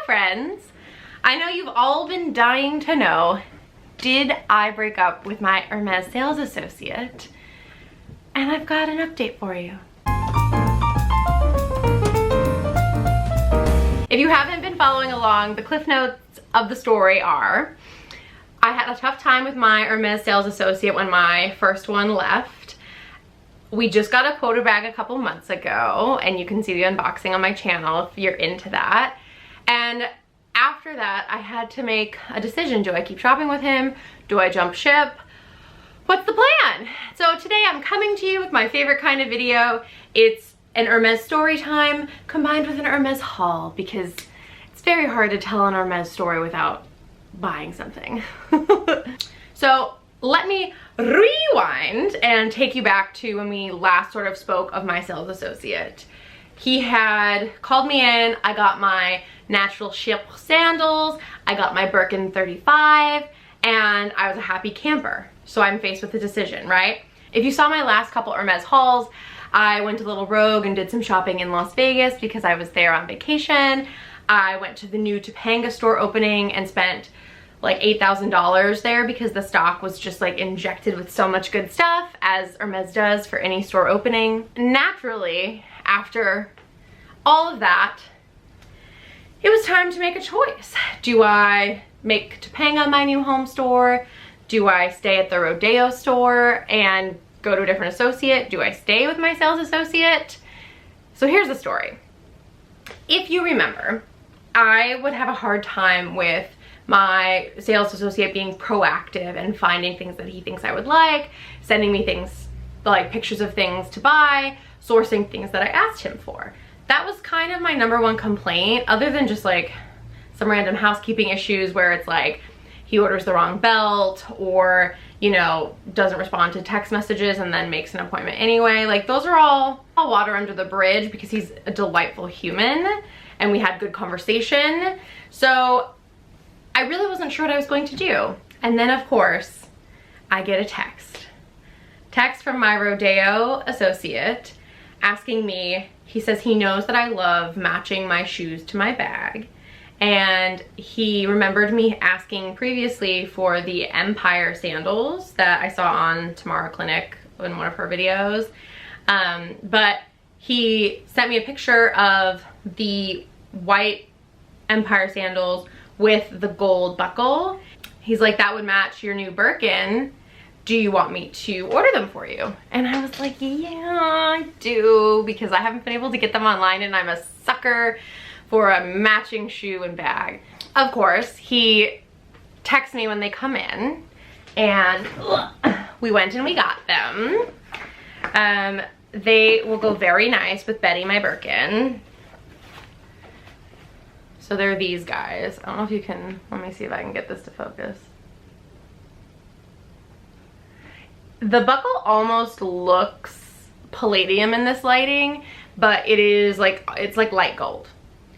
friends. I know you've all been dying to know, did I break up with my Hermes sales associate? And I've got an update for you. If you haven't been following along, the cliff notes of the story are, I had a tough time with my Hermes sales associate when my first one left. We just got a quota bag a couple months ago, and you can see the unboxing on my channel if you're into that. And after that, I had to make a decision. Do I keep shopping with him? Do I jump ship? What's the plan? So today I'm coming to you with my favorite kind of video. It's an Hermes story time combined with an Hermes haul, because it's very hard to tell an Hermes story without buying something. So let me rewind and take you back to when we last sort of spoke of my sales associate. He had called me in. I got my natural ship sandals, I got my Birkin 35, and I was a happy camper. So I'm faced with a decision, right? If you saw my last couple Hermes hauls, I went to Little Rogue and did some shopping in Las Vegas because I was there on vacation. I went to the new Topanga store opening and spent like $8,000 there because the stock was just like injected with so much good stuff, as Hermes does for any store opening. Naturally, after all of that, it was time to make a choice. Do I make Topanga my new home store? Do I stay at the Rodeo store and go to a different associate? Do I stay with my sales associate? So here's the story. If you remember, I would have a hard time with my sales associate being proactive and finding things that he thinks I would like, sending me things like pictures of things to buy, sourcing things that I asked him for. That was kind of my #1 complaint, other than just like some random housekeeping issues where it's like he orders the wrong belt, or, you know, doesn't respond to text messages and then makes an appointment anyway. Like, those are all water under the bridge because he's a delightful human and we had good conversation. So I really wasn't sure what I was going to do. And then of course, I get a text from my Rodeo associate asking me, he says he knows that I love matching my shoes to my bag, and he remembered me asking previously for the Empire sandals that I saw on Tamara Clinic in one of her videos. But he sent me a picture of the white Empire sandals with the gold buckle. He's like, that would match your new Birkin. Do you want me to order them for you? And I was like, yeah, I do, because I haven't been able to get them online and I'm a sucker for a matching shoe and bag. Of course, he texts me when they come in, and we went and we got them. They will go very nice with Betty, my Birkin. So they're these guys. I don't know if you can, let me see if I can get this to focus. The buckle almost looks palladium in this lighting, but it is like, it's like light gold.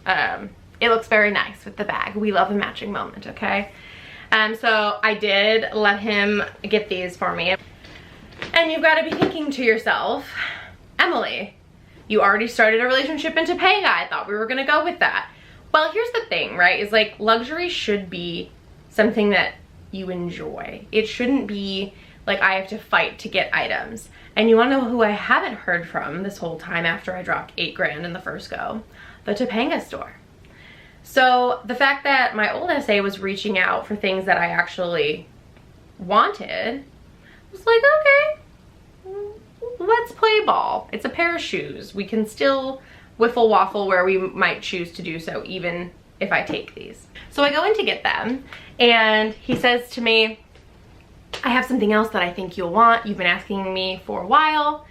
It looks very nice with the bag. We love a matching moment, okay? So I did let him get these for me. And you've got to be thinking to yourself, Emily, you already started a relationship in Topanga. I thought we were gonna go with that. Well, here's the thing, right? Is like, luxury should be something that you enjoy. It shouldn't be like I have to fight to get items. And you wanna know who I haven't heard from this whole time after I dropped 8 grand in the first go? The Topanga store. So the fact that my old SA was reaching out for things that I actually wanted, I was like, okay, let's play ball. It's a pair of shoes. We can still wiffle waffle where we might choose to do so, even if I take these. So I go in to get them, and he says to me, I have something else that I think you'll want. You've been asking me for a while.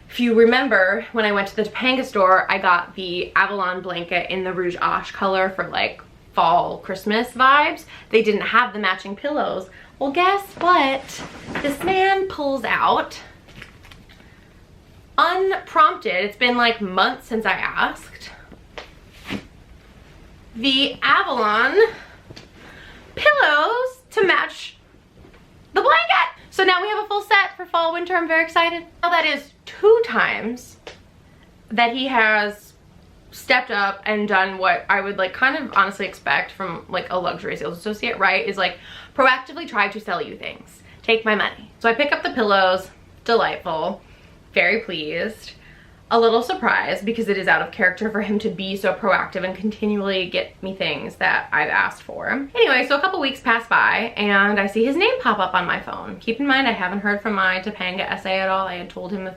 If you remember, when I went to the Topanga store, I got the Avalon blanket in the Rouge Ash color for like fall Christmas vibes. They didn't have the matching pillows. Well, guess what? This man pulls out, unprompted, it's been like months since I asked, the Avalon pillows to match the blanket. So now we have a full set for fall winter. I'm very excited. Now that is 2 times that he has stepped up and done what I would like kind of honestly expect from like a luxury sales associate, right? Is like proactively try to sell you things. Take my money. So I pick up the pillows, delightful, very pleased. A little surprised because it is out of character for him to be so proactive and continually get me things that I've asked for. Anyway, so a couple weeks pass by and I see his name pop up on my phone. Keep in mind, I haven't heard from my Topanga SA at all. I had told him a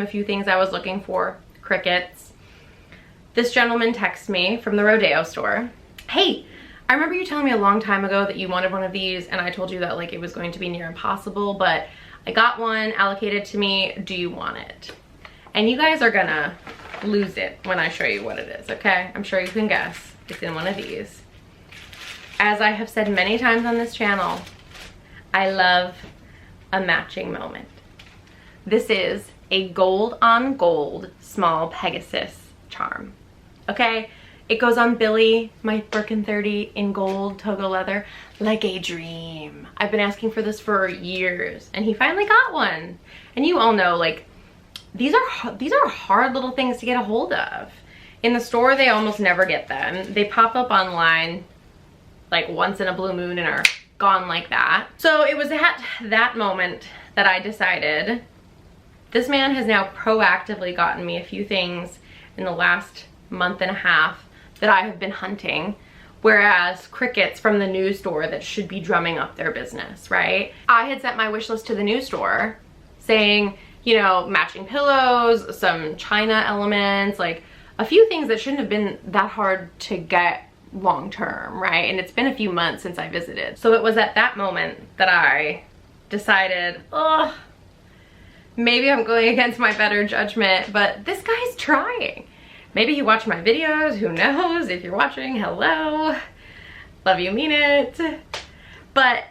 few things I was looking for. Crickets. This gentleman texts me from the rodeo store. Hey, I remember you telling me a long time ago that you wanted one of these, and I told you that like it was going to be near impossible, but I got one allocated to me. Do you want it? And you guys are gonna lose it when I show you what it is, okay? I'm sure you can guess. It's in one of these. As I have said many times on this channel, I love a matching moment. This is a gold on gold small Pegasus charm, okay? It goes on Billy, my Birkin 30 in gold togo leather, like a dream. I've been asking for this for years and he finally got one. And you all know, like, these are hard little things to get a hold of. In the store, they almost never get them. They pop up online like once in a blue moon and are gone like that. So it was at that moment that I decided this man has now proactively gotten me a few things in the last month and a half that I have been hunting, whereas crickets from the news store that should be drumming up their business, right? I had sent my wish list to the news store saying, you know, matching pillows, some china elements, like a few things that shouldn't have been that hard to get long term, right? And it's been a few months since I visited. So it was at that moment that I decided, oh, maybe I'm going against my better judgment, but this guy's trying. Maybe he watched my videos, who knows? If you're watching, hello. Love you, mean it. But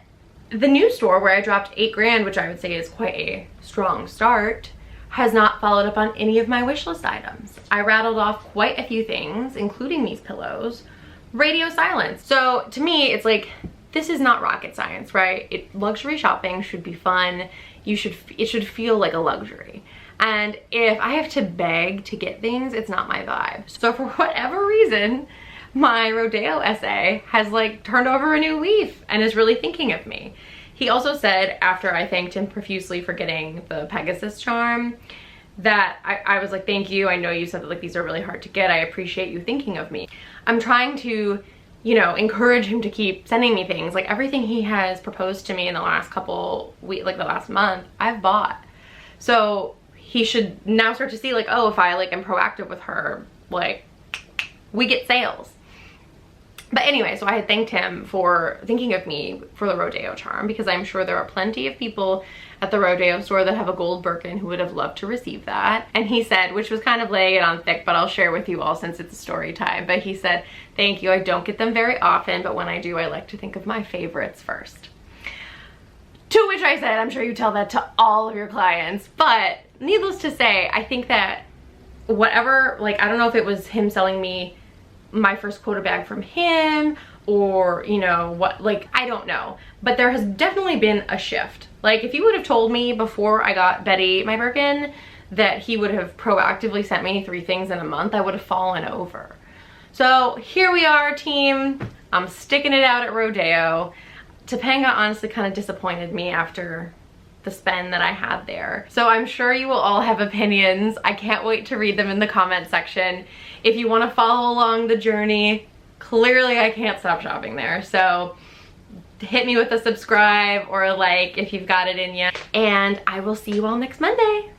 the new store where I dropped 8 grand, which I would say is quite a strong start, has not followed up on any of my wish list items. I rattled off quite a few things, including these pillows. Radio silence. So to me, it's like, this is not rocket science, right? Luxury shopping should be fun. It should feel like a luxury. And if I have to beg to get things, it's not my vibe. So for whatever reason, my rodeo SA has like turned over a new leaf and is really thinking of me. He also said, after I thanked him profusely for getting the Pegasus Charm, that I was like, thank you. I know you said that like these are really hard to get. I appreciate you thinking of me. I'm trying to, you know, encourage him to keep sending me things. Like everything he has proposed to me in the last couple weeks, like the last month, I've bought. So he should now start to see like, oh, if I like am proactive with her, like we get sales. But anyway, so I had thanked him for thinking of me for the rodeo charm, because I'm sure there are plenty of people at the rodeo store that have a gold Birkin who would have loved to receive that. And he said, which was kind of laying it on thick, but I'll share with you all since it's a story time. But he said, thank you. I don't get them very often, but when I do, I like to think of my favorites first. To which I said, I'm sure you tell that to all of your clients. But needless to say, I think that whatever, like, I don't know if it was him selling me my first quota bag from him or, you know, what, like, I don't know. But there has definitely been a shift. Like, if you would have told me before I got Betty my Birkin that he would have proactively sent me 3 things in a month, I would have fallen over. So here we are, team. I'm sticking it out at rodeo. Topanga honestly kind of disappointed me after the spend that I had there. So I'm sure you will all have opinions. I can't wait to read them in the comment section. If you want to follow along the journey, clearly I can't stop shopping there. So hit me with a subscribe or a like if you've got it in you. And I will see you all next Monday.